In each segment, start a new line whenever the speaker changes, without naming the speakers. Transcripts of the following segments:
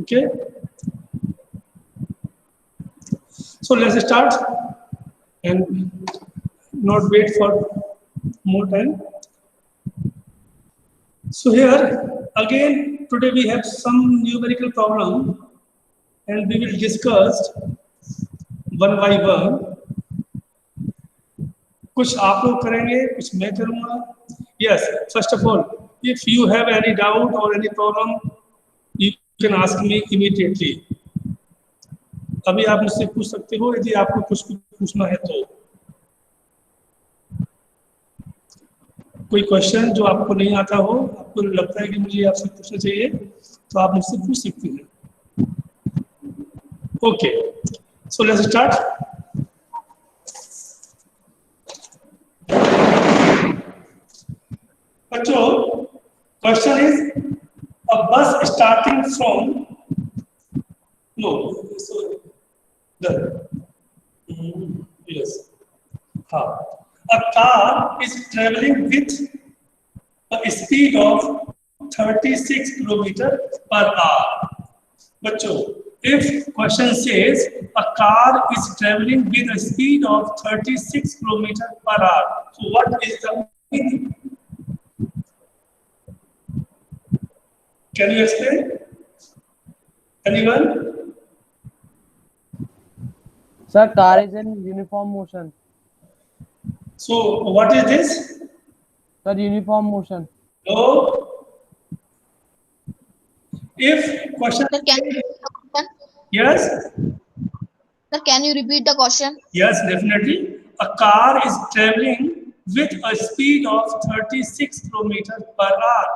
Okay, so let's start and not wait for more time. So here again today we have some numerical problem and we will discuss one by one. कुछ आप लोग करेंगे, कुछ मैं करूँगा. Yes, first of all, if you have any doubt or any problem, you can ask me immediately. अभी आप मुझसे पूछ सकते हो यदि आपको कुछ पूछना है तो. कोई क्वेश्चन जो आपको नहीं आता हो, आपको लगता है कि मुझे आपसे पूछना चाहिए, तो आप मुझसे पूछ सकते हैं. Okay, so let's start. बच्चों, question is a bus starting from no so yes हाँ, a car is traveling with a speed of 36 kilometer per hour. बच्चों, if question says a car is traveling with a speed of 36 kilometer per hour, so what is the meaning? Can you explain? Anyone?
Sir, car is in uniform motion.
So what is this?
Sir, uniform motion.
No. If question.
Sir, can you repeat the question?
Yes.
Sir, can you repeat the question?
Yes, definitely. A car is traveling with a speed of 36 kilometers per hour.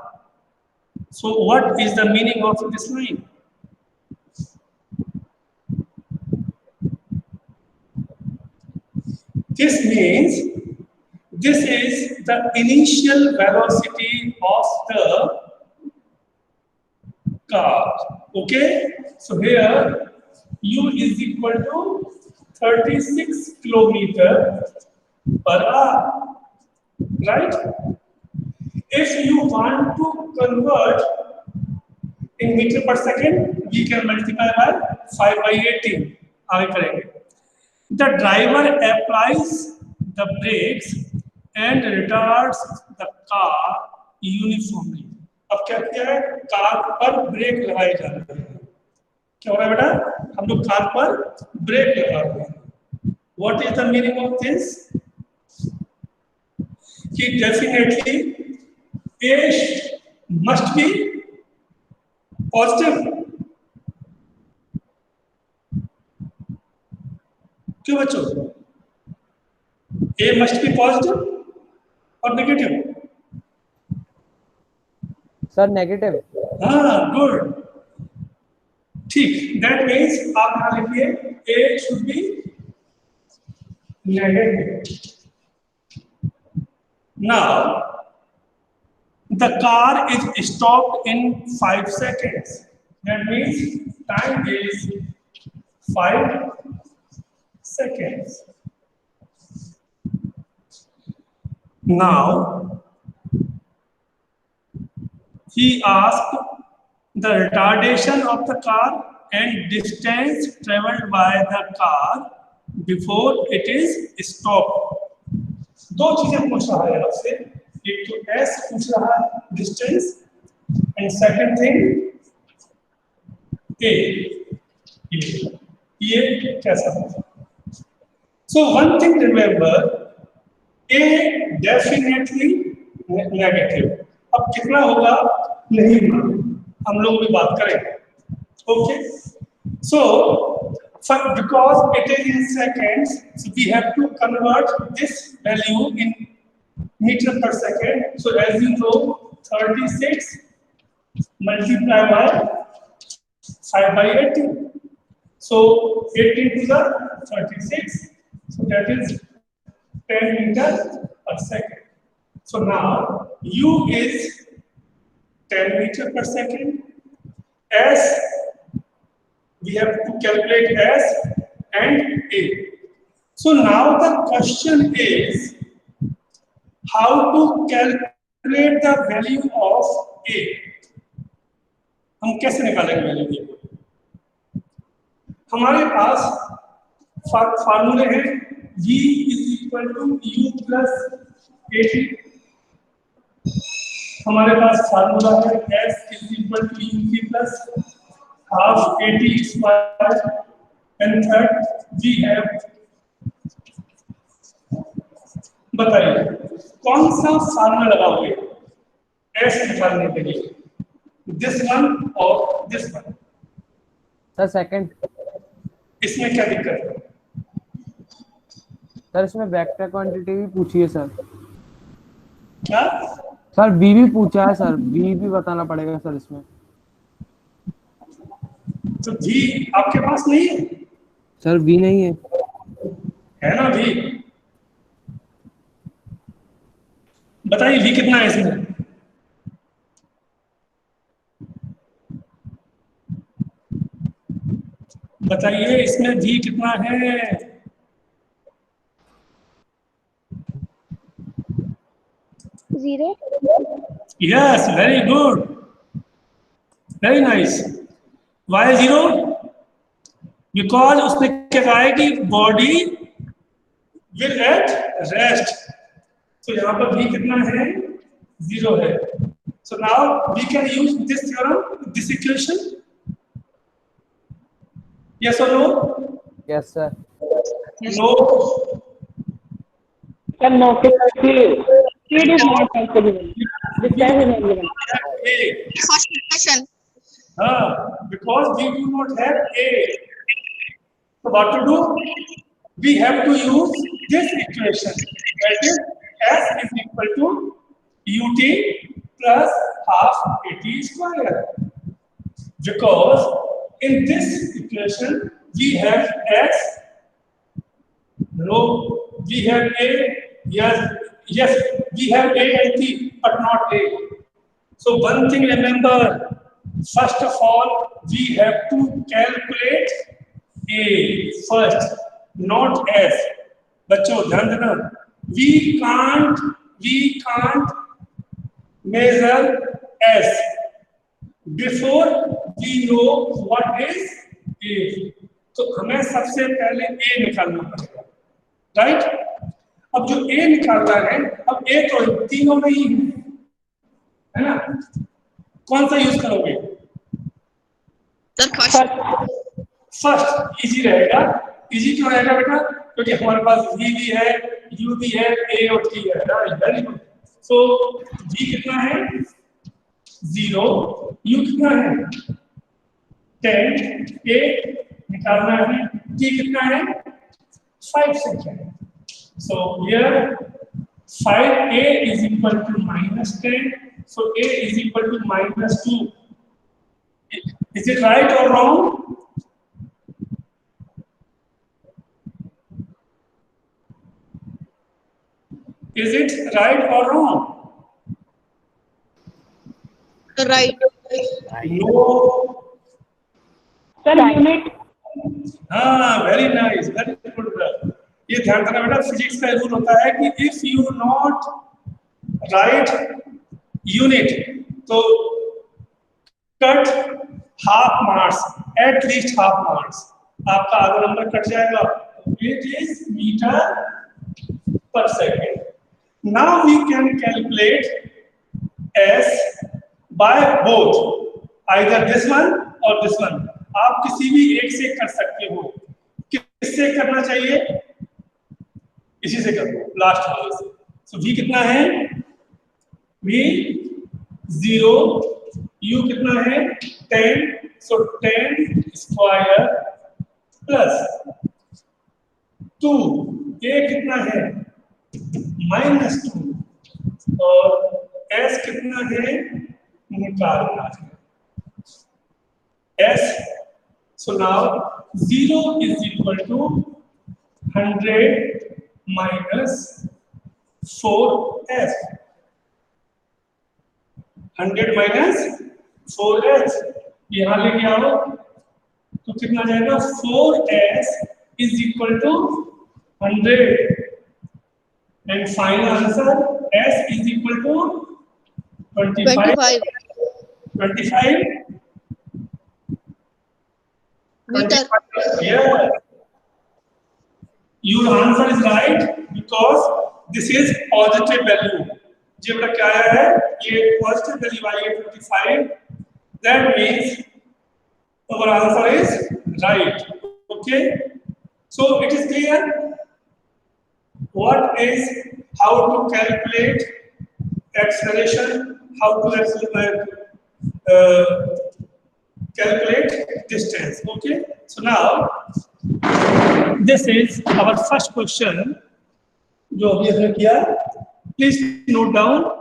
So what is the meaning of this line? This means this is the initial velocity of the car. Okay? So here u is equal to 36 kilometers per hour. Right? If you want to convert in meter per second, we can multiply by 5 by 18. आगे करेंगे. The driver applies the brakes and retards the car uniformly. अब क्या किया है? Car पर break लगाए जा रहे हैं. क्या हो रहा है बेटा? हम लोग कार पर ब्रेक लगा रहे हैं. What is the meaning of this? कि definitely A must be positive. क्यों बच्चों? A must be positive or negative?
Sir, negative.
हाँ, good. ठीक. That means आप यहाँ लिखिए A should be negative. Now the car is stopped in 5 seconds. That means time is 5 seconds. Now he asked the retardation of the car and distance traveled by the car before it is stopped. दो चीजें पूछ रहा है आपसे. एक तो s पूछ रहा है distance and second thing a. ये कैसा है? So one thing remember, a definitely negative. अब कितना होगा नहीं मालूम, हम लोग भी बात करेंगे. Okay, so because it is in seconds, so we have to convert this value in meter per second. So as you know, 36 multiply by 5 by 18. So 18 to the 36. So that is 10 meters per second. So now u is 10 meters per second. S, we have to calculate S and A. So now the question is how to calculate the value of A. हम कैसे निकालेंगे value A? हमारे पास फार्मूले हैं V is equal to U plus AT। हमारे पास formula है S is equal to UC plus half AT square and third V है। बताइए कौन सा फार्मूला लगाओगे S निकालने के लिए, दिस वन और दिस वन?
Sir second.
इसमें क्या दिक्कत है?
सर इसमें वेक्टर क्वांटिटी भी पूछी है सर।
क्या?
सर बी भी पूछा है सर, बी भी बताना पड़ेगा सर इसमें।
तो V आपके पास नहीं है?
सर बी नहीं है।
है ना V? बताइए V कितना है इसमें? बताइए इसमें V कितना है?
Zero.
Yes, very good, very nice. Why zero? Because उसने क्या कहा है कि बॉडी विल एट रेस्ट, तो यहाँ पर V कितना है? जीरो है। So now we can use this theorem, this equation. Yes or no?
Yes sir.
No.
Sir, no. Speed is not possible. Distance is not given.
A.
First question.
Because we do not have A. So what to do? We have to use this equation. That is S is equal to UT plus half AT square. Because in this equation we have S. No, we have A. Yes, we have A and T, but not A. So one thing remember, first of all, we have to calculate A first, not S. बच्चों ध्यान देना, we can't measure S before we know what is A. तो हमें सबसे पहले A निकालना पड़ेगा, right? अब जो A निकालना है, अब A तो तीनों में ही है ना, कौन सा यूज करोगे?
Sir,
फर्स्ट इजी रहेगा। इजी क्यों रहेगा बेटा? क्योंकि हमारे पास V भी है, U भी है, A और T है, वेरी गुड। सो V कितना है? 0। U कितना है? 10। A निकालना है, T कितना है? 5 second. So here 5A is equal to -10. So A is equal to -2. Is it right or wrong? Is it right or wrong?
right.
No.
Sir, unit.
हाँ, very nice, very good. ये ध्यान रखना बेटा, physics का rule होता है कि if you not write unit, तो cut half marks, at least half marks, आपका आधा नंबर कट जाएगा। It is meter per second. Now we can calculate S by both, either this one or this one. आप किसी भी एक से कर सकते हो। किससे करना चाहिए? इसी से कर दो, लास्ट वाले से। So V कितना है? V 0, U कितना है? 10, so 10 स्क्वायर प्लस 2, A कितना है? -2, और S कितना है? निकालना है S। So now 0 is equal to 100 minus 4S. 100 minus 4S, यहाँ लेके आओ तो कितना जाएगा? 4S is equal to 100 and final answer S is equal to 25.
25.
25.
meter.
Yes. Your answer is right because this is positive value. जी बड़ा क्या आया है? ये positive value आई है 55. That means our answer is right. Okay. So it is clear. What is how to calculate acceleration? How to calculate distance? Okay. So now this is our first question. जो अभी हमने किया. Please note down.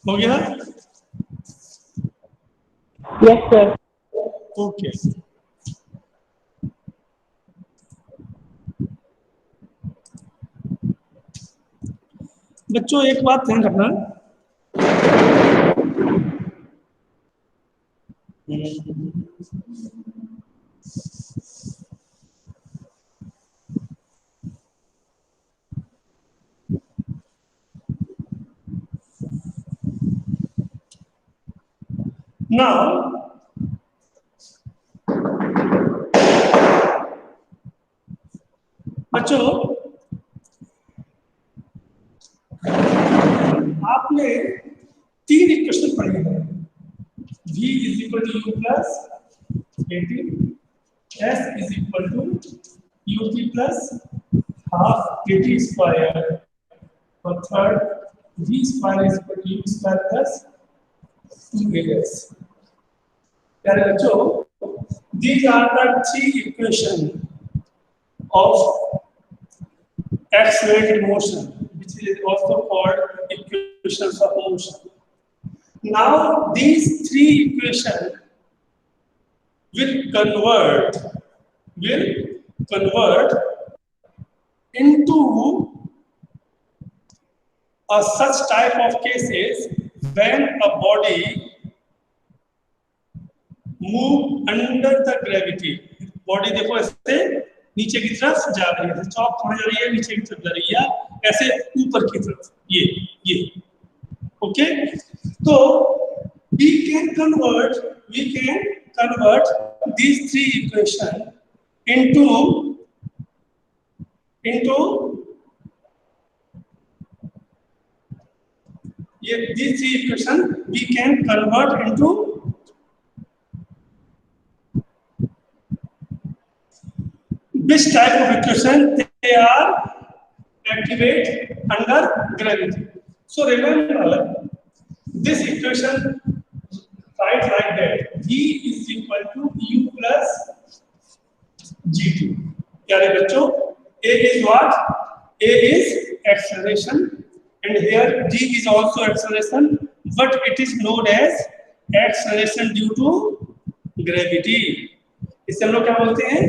हो गया?
Yes, sir.
Okay. बच्चों एक बात ध्यान रखना. Now, बच्चों आपने 3 इक्वेशन पढ़ी है. V is equal to U plus 80, S is equal to UT plus half 80 square, और third V square is equal to U square plus 2AS. प्यारे बच्चों, these are the 3 equations of accelerated motion, which is also called equations of motion. Now these 3 equations will convert into a such type of cases when a body move under the gravity. Body देखो ऐसे नीचे की तरफ जा रही है, चौक कहाँ जा रही है? नीचे की तरफ जा रही है, ऐसे ऊपर की तरफ. ये ओके. तो we can convert these 3 equations into these 3 equations we can convert into which type of equation they are activate under gravity. So remember this equation write like that. V is equal to U plus G2. प्यारे बच्चों, A is what? A is acceleration and here G is also acceleration, but it is known as acceleration due to gravity. इसे हम लोग क्या बोलते हैं?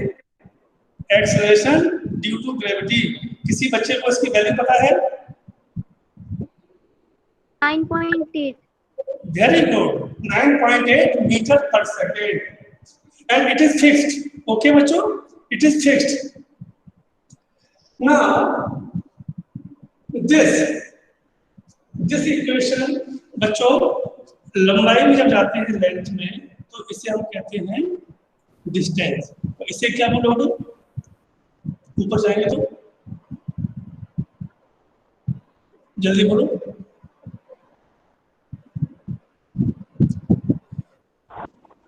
Acceleration due to gravity. किसी बच्चे को इसकी वैल्यू पता है?
9.8.
Very good. 9.8 meter per second. And it is fixed. Okay, बच्चों? It is fixed. Now, this equation, बच्चों, लंबाई में जब जाते हैं लेंथ में, तो इसे हम कहते हैं डिस्टेंस. तो इसे क्या बोलोगे? ऊपर जाएंगे तो जल्दी बोलो.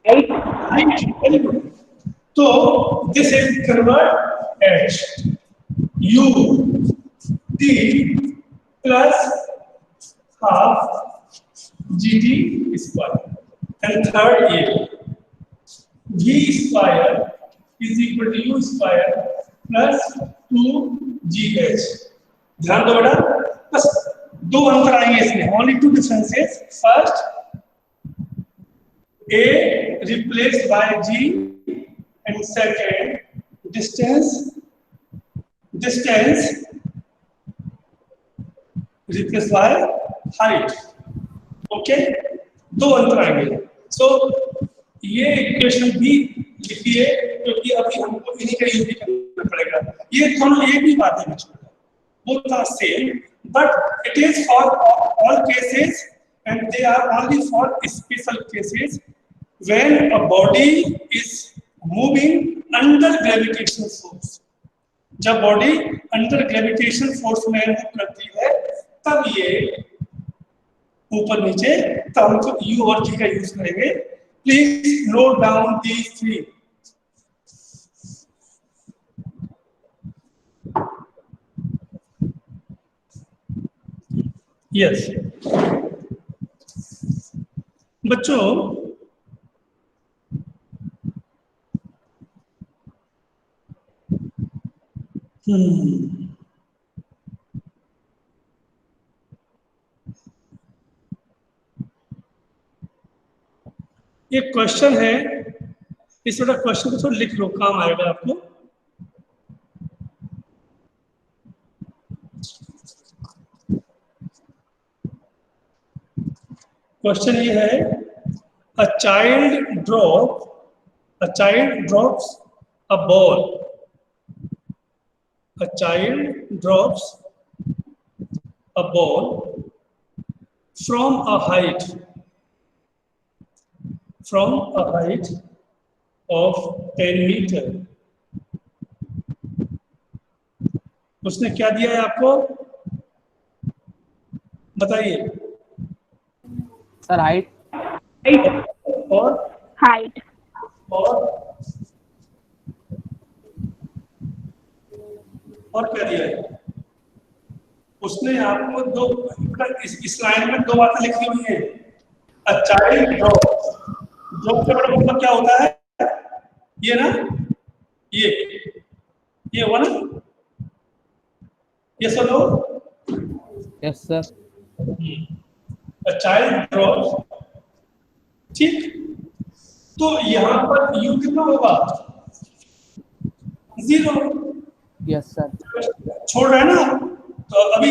Very good. So this is convert H U T plus half GT square, and third A V square is equal to U square plus 2GH. ध्यान दो बेटा, बस 2 अंतर आएंगे इसमें. Only 2 differences. First, A replaced by G, and second, distance replaced by height. Okay. दो अंतर आएंगे। सो ये इक्वेशन भी लिखिए, क्योंकि अभी हमको इन्हीं का यूज करना पड़ेगा। ये दोनों एक ही बात है बच्चों, both are same, but it is for all cases and they are only for special cases when a body is moving under gravitational force। जब बॉडी अंडर ग्रेविटेशन फोर्स में मूव करती है तब ये ऊपर नीचे, तब हम तो यू और जी का यूज करेंगे। Please note down these three. Yes बच्चों, ये क्वेश्चन है, इस थोड़ा क्वेश्चन को थोड़ा लिख लो, काम आएगा आपको। क्वेश्चन ये है, a child drops a ball, a child drops a ball from a height of 10 metre. उसने क्या दिया है आपको, बताइए।
सर हाइट
और
Height.
और क्या दिया है उसने आपको? दो, इस लाइन में दो बातें लिखी हुई है। अ चाइल्ड ड्रॉप का मतलब क्या होता है? ये ना, ये हुआ ना, ये सुनो।
Yes sir.
A child drop, ठीक। तो यहाँ पर यू कितना होगा? 0।
Yes sir.
छोड़ रहा है ना, तो अभी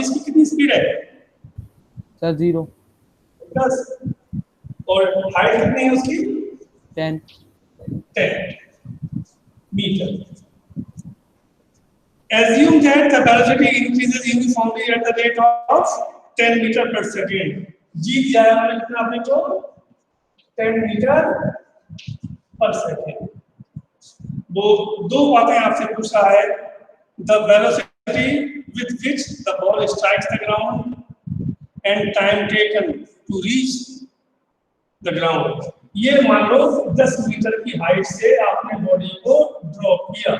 इसकी कितनी स्पीड है?
सर 0।
10। और हाइट कितनी है उसकी?
10
metre. Assume that the velocity increases uniformly at the rate of 10 metre per second। जी दिया है हमने कितना आपने को? 10 मीटर पर सेकेंड। वो दो बातें आपसे पूछ रहा है, the velocity with which the ball strikes the ground and time taken to reach the ground। ये मान लो 10 मीटर की हाइट से आपने बॉडी को ड्रॉप किया,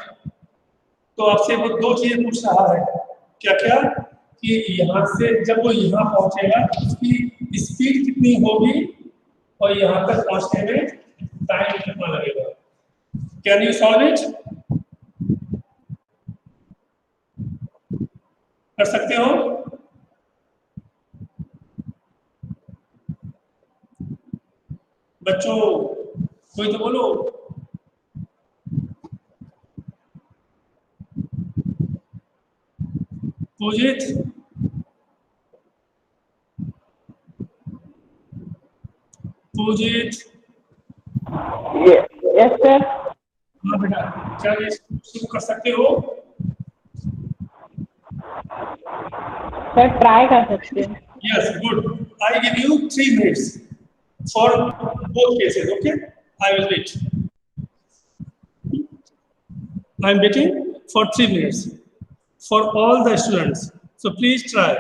तो आपसे वो दो चीजें पूछ रहा है। क्या क्या? कि यहाँ से जब वो यहाँ पहुंचेगा उसकी स्पीड कितनी होगी और यहाँ तक पहुंचने में टाइम कितना लगेगा। Can you solve it? कर सकते हो? बच्चों कोई तो बोलो। पूजित, पूजित।
Yes, sir.
हाँ बेटा, क्या ये शुरू कर सकते हो?
Sir, try कर सकते हैं।
Yes, good. I give you 3 minutes for both cases. Okay, I will wait. I am waiting for 3 minutes for all the students. So please try.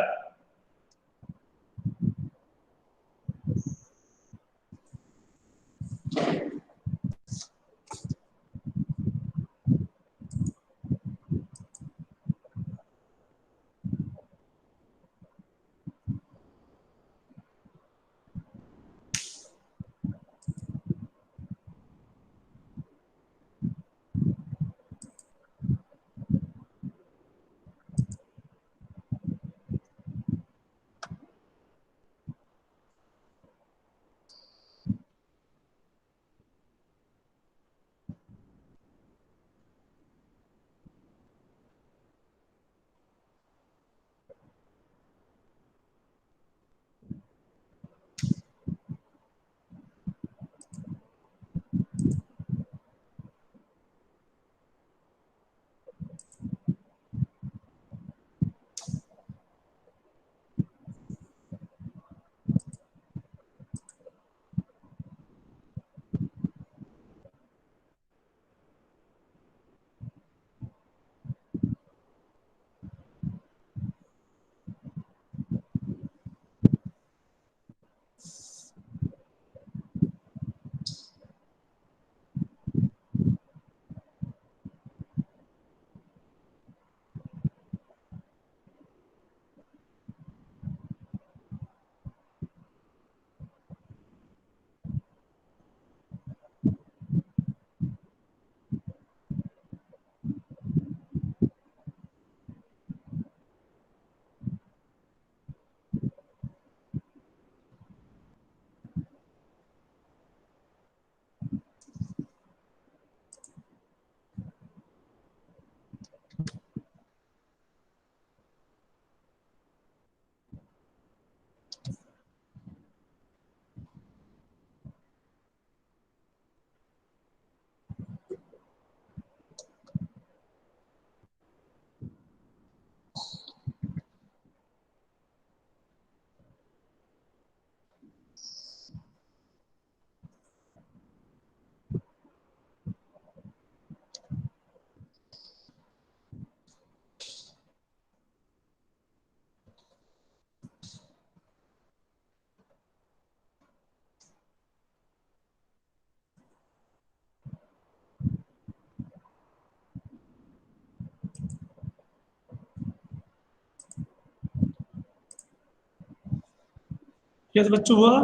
Yes बच्चों हुआ?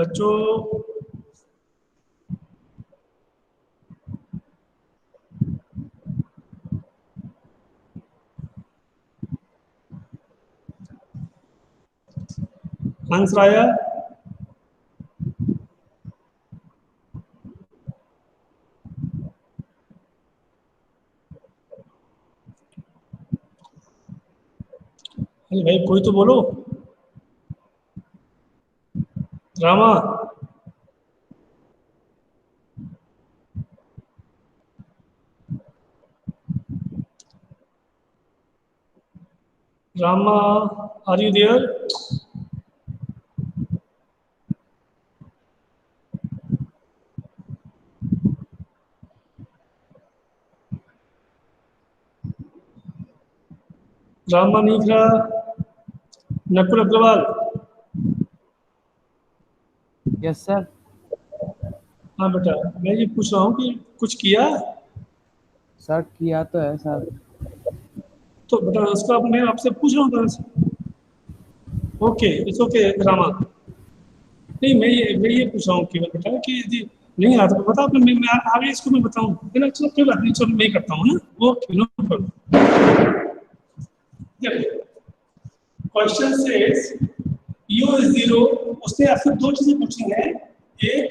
बच्चों आंसर आया? अरे भाई कोई तो बोलो। Rama Rama are you there? Rama नहीं दिख रहा। Nakul Agarwal
yes sir.
हाँ बेटा, मैं ये पूछ रहा हूँ कि कुछ किया
सर किया तो है सर।
तो बेटा उसका मैं आपसे पूछ रहा हूँ तरह से। Okay it's okay Rama. नहीं मैं ये पूछ रहा हूँ केवल बेटा कि यदि नहीं आता तो बता, मैं आगे इसको मैं बताऊँ ना। चलो कोई बात नहीं, चलो मैं ही करता हूँ ना। Okay no problem. Question says u is 0। उसने आपसे दो चीजें पूछी हैं। एक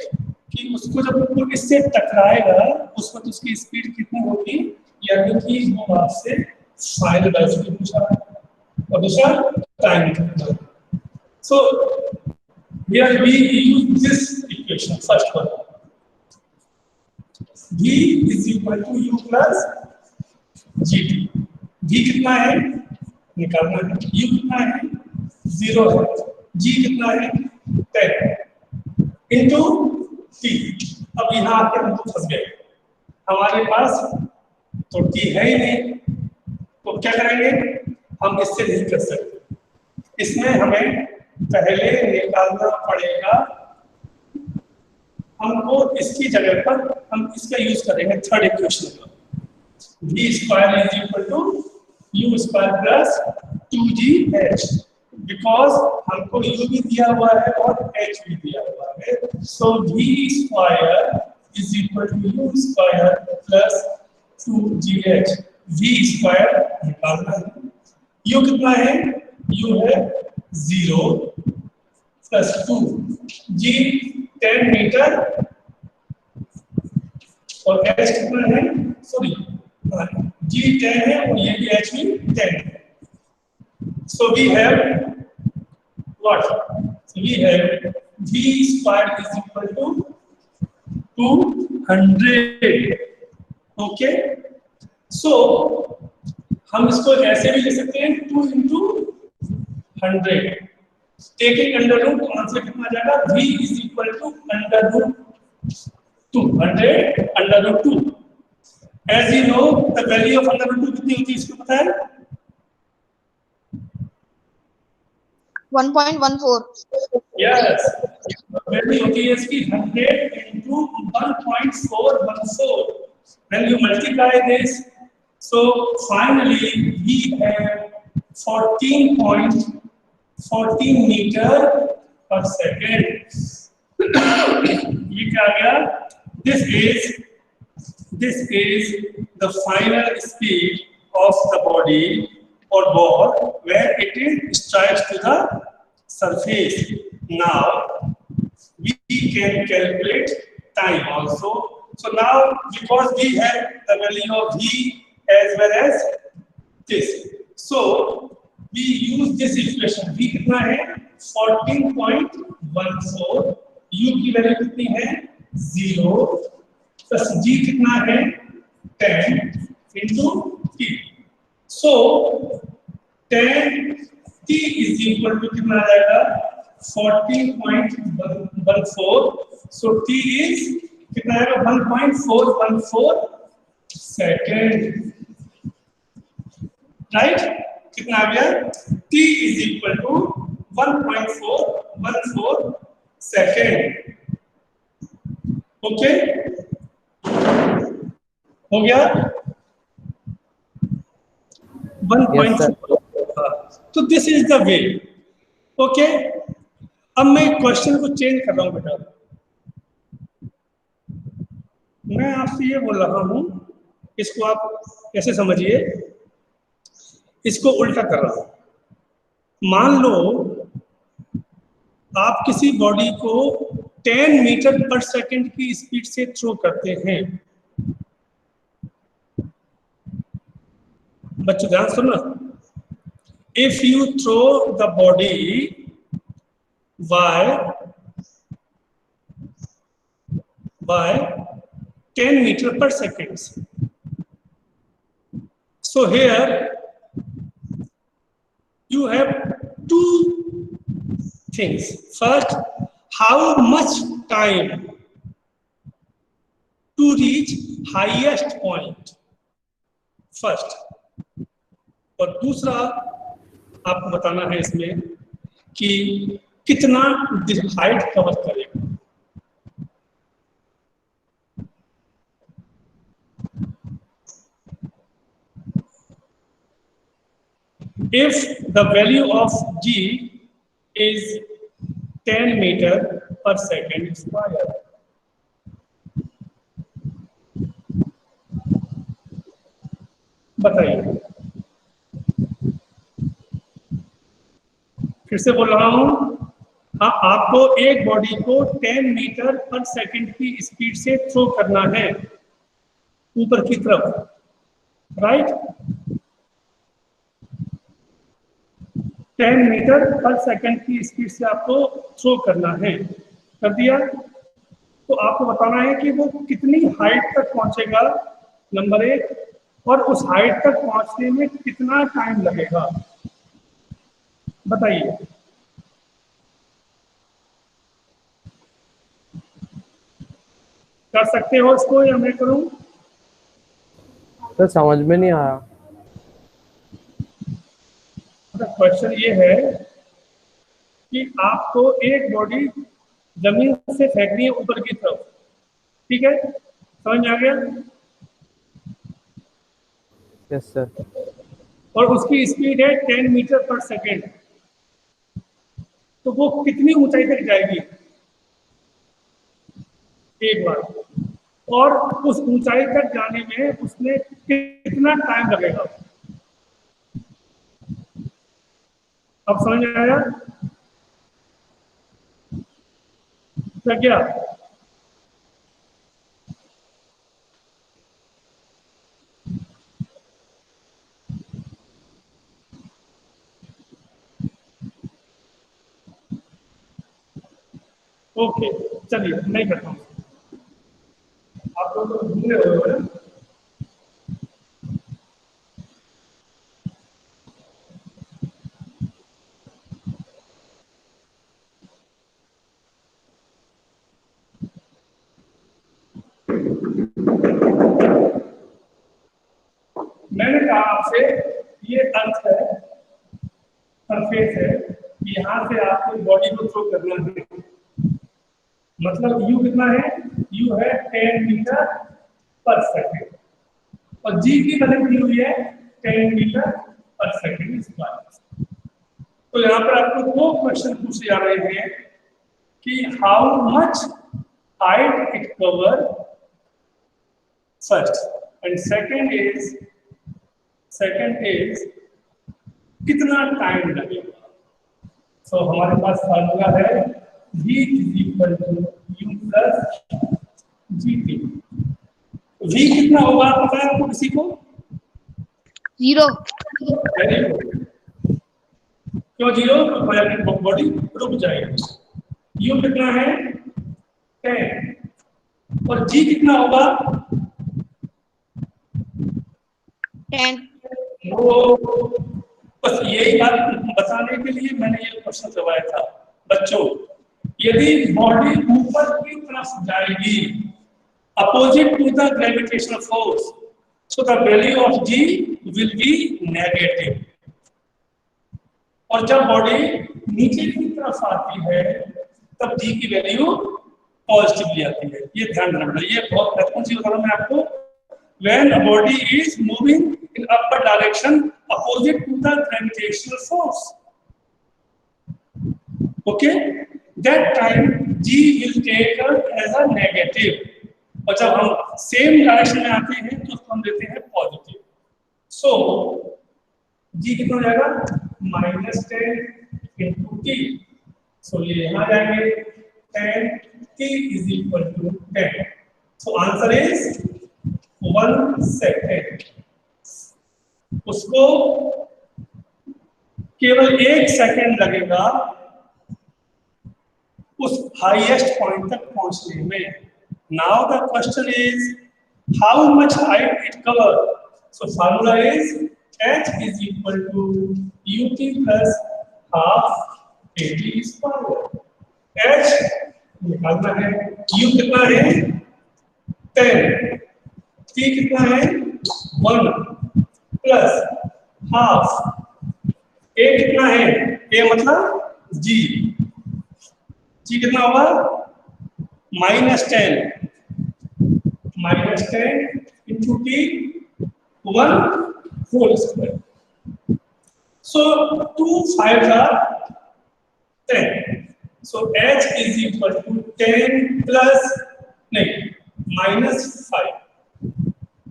कि उसको जब वो इससे टकराएगा उस वक्त उसकी स्पीड कितनी होगी, यानी कि वो आपसे फाइनल वेलोसिटी पूछा है। और दूसरा टाइम कितना। सो here we use this equation, first one. v is equal to u plus gt। v कितना है निकालना है, u कितना है 0 है, g कितना है 10 इंटू t। अब यहाँ आके हम तो फंस गए, हमारे पास तो t है ही नहीं, तो क्या करेंगे हम इससे नहीं कर सकते। इसमें हमें पहले निकालना पड़ेगा, हमको इसकी जगह पर हम इसका यूज करेंगे थर्ड इक्वेशन का। v square is equal to u square plus 2gh, because हमको u भी दिया हुआ है और h भी दिया हुआ है। So v square is equal to u square plus 2gh। v square निकालना है, u कितना है, u है 0 प्लस 2, g 10 मीटर और h कितना है, सॉरी g 10 है और ये भी h भी 10 है। So we have what? So we have v square is equal to 200। Okay? So हम इसको ऐसे भी ले सकते हैं 2 into 100। टेकिंग अंडर रूट तो आंसर कितना आ जाएगा, v is equal to under root 200 under root 2। As you know, the value of under root 2 कितनी होती है इसको पता है?
1.14।
Yes, value होती है इसकी 100 into 1.414। When you multiply this, so finally we have 14.14 meter per second। ये क्या आ गया? This is the final speed of the body or ball where it is strikes to the surface. Now we can calculate time also. So now because we have the value of v as well as this, so we use this equation। v कितना है 14.14, u की value कितनी है 0 plus g कितना है 10 into t। So 10 t is equal to कितना आ जाएगा 14.14। So t is कितना आएगा 1.414 सेकेंड। राइट, कितना आ गया t is equal to 1.414 second. Okay हो गया 1.4। तो this is the way okay, अब मैं क्वेश्चन को चेंज कर रहा हूं बेटा। मैं आपसे ये बोल रहा हूं, इसको आप कैसे समझिए, इसको उल्टा कर रहा हूं। मान लो आप किसी बॉडी को 10 मीटर पर सेकंड की स्पीड से थ्रो करते हैं। बच्चों ध्यान सुनना, if you throw the body by 10 meter per second. So here you have two things. First, how much time to reach highest point first, और दूसरा आपको बताना है इसमें कि कितना हाइट कवर करेगा। If the value of G is 10 meter per second square, बताइए, फिर से बोल रहा हूं, हाँ, आपको एक बॉडी को 10 मीटर पर सेकंड की स्पीड से थ्रो करना है ऊपर की तरफ, राइट? 10 मीटर पर सेकंड की स्पीड से आपको थ्रो करना है, कर दिया। तो आपको बताना है कि वो कितनी हाइट तक पहुंचेगा, नंबर 1, और उस हाइट तक पहुंचने में कितना टाइम लगेगा, बताइए। कर सकते हो इसको या मैं करूं?
तो समझ में नहीं आया।
क्वेश्चन ये है कि आपको एक बॉडी जमीन से फेंकनी है ऊपर की तरफ, ठीक है? समझ में आ गया?
Yes sir.
और उसकी स्पीड है 10 मीटर पर सेकेंड, तो वो कितनी ऊंचाई तक जाएगी एक बार, और उस ऊंचाई तक जाने में उसने कितना टाइम लगेगा? अब समझ में आया क्या? ओके, चलिए नहीं करता हूँ। आप लोग तो घूम रहे हो ना? मैंने कहा आपसे ये अर्थ है, सरफेस है, यहाँ से आपको बॉडी को थ्रो करना है। मतलब यू कितना है? यू है 10 मीटर पर सेकेंड, और जी की वैल्यू दी हुई है 10 मीटर पर सेकेंड स्क्वायर। तो यहाँ पर आपको 2 क्वेश्चन पूछे जा रहे हैं कि how much height it cover first, and second is कितना टाइम लगेगा। तो हमारे पास फार्मूला है V = U + GT। V कितना होगा पता है आपको किसी को?
0।
Very good. क्यों 0? बॉडी रुक जाएगी। U कितना है? 10, और G कितना होगा?
10।
वो बस यही बात बताने के लिए मैंने ये क्वेश्चन करवाया था बच्चों। यदि बॉडी ऊपर की तरफ जाएगी opposite to the gravitational force, so the value of G will be negative, और जब बॉडी नीचे की तरफ आती है तब G की वैल्यू पॉजिटिवली आती है। ये ध्यान रखना, ये बहुत महत्वपूर्ण चीज बता रहा हूं मैं आपको। When a body is moving in upward direction opposite to the gravitational force, okay, that time g will taken as a negative, और जब हम सेम डायरेक्शन में आते हैं तो उसको हम लेते हैं पॉजिटिव। सो g कितना हो जाएगा -10 इंटू टी, सो ये यहाँ जाएंगे 10 t is equal to 10, so answer is 1 second. उसको केवल 1 सेकेंड लगेगा उस हाईएस्ट पॉइंट तक पहुंचने में। Now the question is how much height it cover, so formula is h is equal to ut plus half at square। h निकालना है, u कितना है 10, t कितना है 1 प्लस हाफ, a कितना है, a मतलब g, g कितना होगा -10 into t 1 whole square, so 2 5 are 10, so h is equal to 10 plus नहीं -5,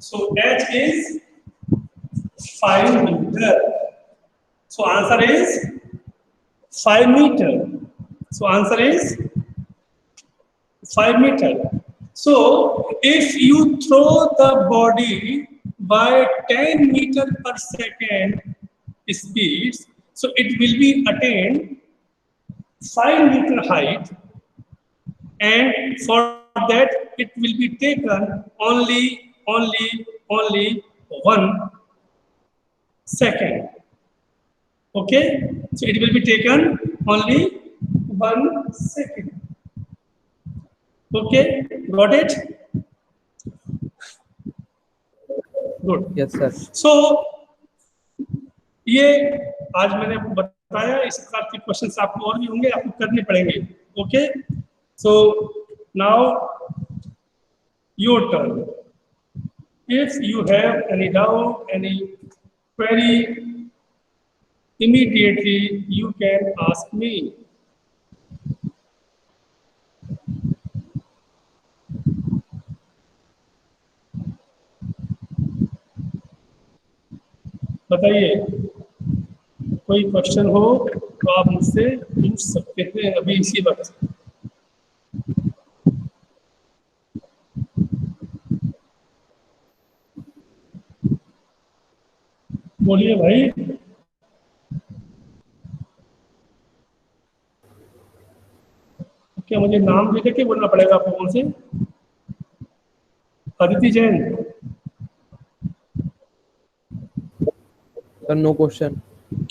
so h is 5 meter, so answer is 5 meter, so answer is 5 meter. So if you throw the body by 10 meter per second speeds, so it will be attained 5 meter height, and for that it will be taken only 1 second. Okay, so it will be taken only 1 second. Okay, got it? Good.
Yes sir.
So ये आज मैंने आपको बताया, इस प्रकार के questions आपको और भी होंगे, आपको करने पड़ेंगे। Okay, so now your turn. If you have any doubt, any query, immediately you can ask me. बताइए, कोई क्वेश्चन हो तो आप मुझसे पूछ सकते हैं अभी इसी वक्त। बोलिए भाई। क्या मुझे नाम दे के बोलना पड़ेगा आपको? कौन से? Aditi Jain.
Sir no question.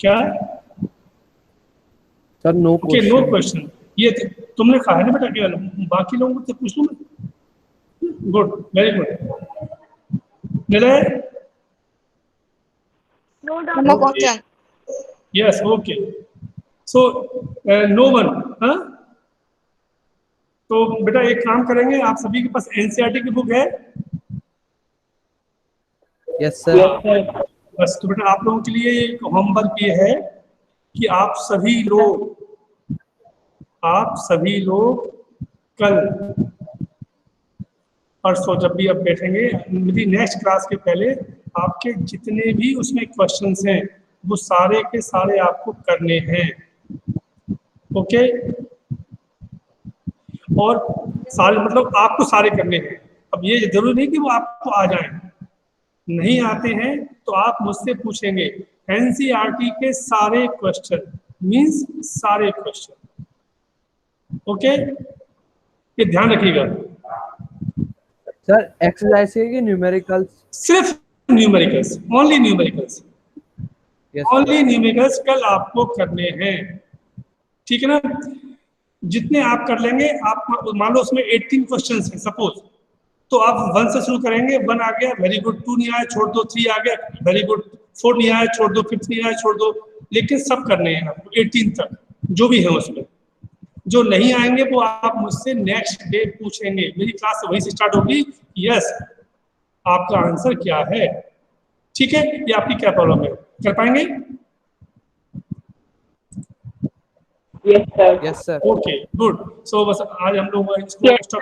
क्या?
Sir no
okay, no question. ये तुमने कहा है ना बेटा, केवल बाकी लोगों से पूछ लूं मैं? Good, very good. Nilay?
No question.
Yes, okay. So no one. हाँ, तो बेटा एक काम करेंगे, आप सभी के पास एनसीईआरटी की बुक है?
Yes sir.
बस, तो बेटा आप लोगों के लिए एक होमवर्क ये है कि आप सभी लोग कल परसों जब भी आप बैठेंगे, मेरी नेक्स्ट क्लास के पहले आपके जितने भी उसमें क्वेश्चंस हैं वो सारे के सारे आपको करने हैं। ओके, और सारे मतलब आपको सारे करने हैं। अब ये जरूरी नहीं कि वो आपको आ जाएं, नहीं आते हैं तो आप मुझसे पूछेंगे। एनसीईआरटी के सारे क्वेश्चन मींस सारे क्वेश्चन। ओके, ये ध्यान रखिएगा।
सर एक्सरसाइज के न्यूमेरिकल्स?
सिर्फ numericals, only numericals, only numericals कल आपको करने हैं, ठीक है ना? जितने आप कर लेंगे, आप मान लो उसमें 18 क्वेश्चंस हैं सपोज, तो आप 1 से शुरू करेंगे, 1 आ गया वेरी गुड, 2 नहीं आया छोड़ दो, 3 आ गया वेरी गुड, 4 नहीं आया छोड़ दो, 5 नहीं आया छोड़ दो, लेकिन सब करने हैं आपको 18 तक जो भी है उसमें। जो नहीं आएंगे वो आप मुझसे नेक्स्ट डे पूछेंगे, मेरी क्लास वहीं से स्टार्ट होगी। यस, आपका आंसर क्या है, ठीक है? ये आपकी क्या प्रॉब्लम है, कर पाएंगे?
Yes, sir.
Yes sir.
Okay good. So बस आज हम लोग इसको
Yes,
stop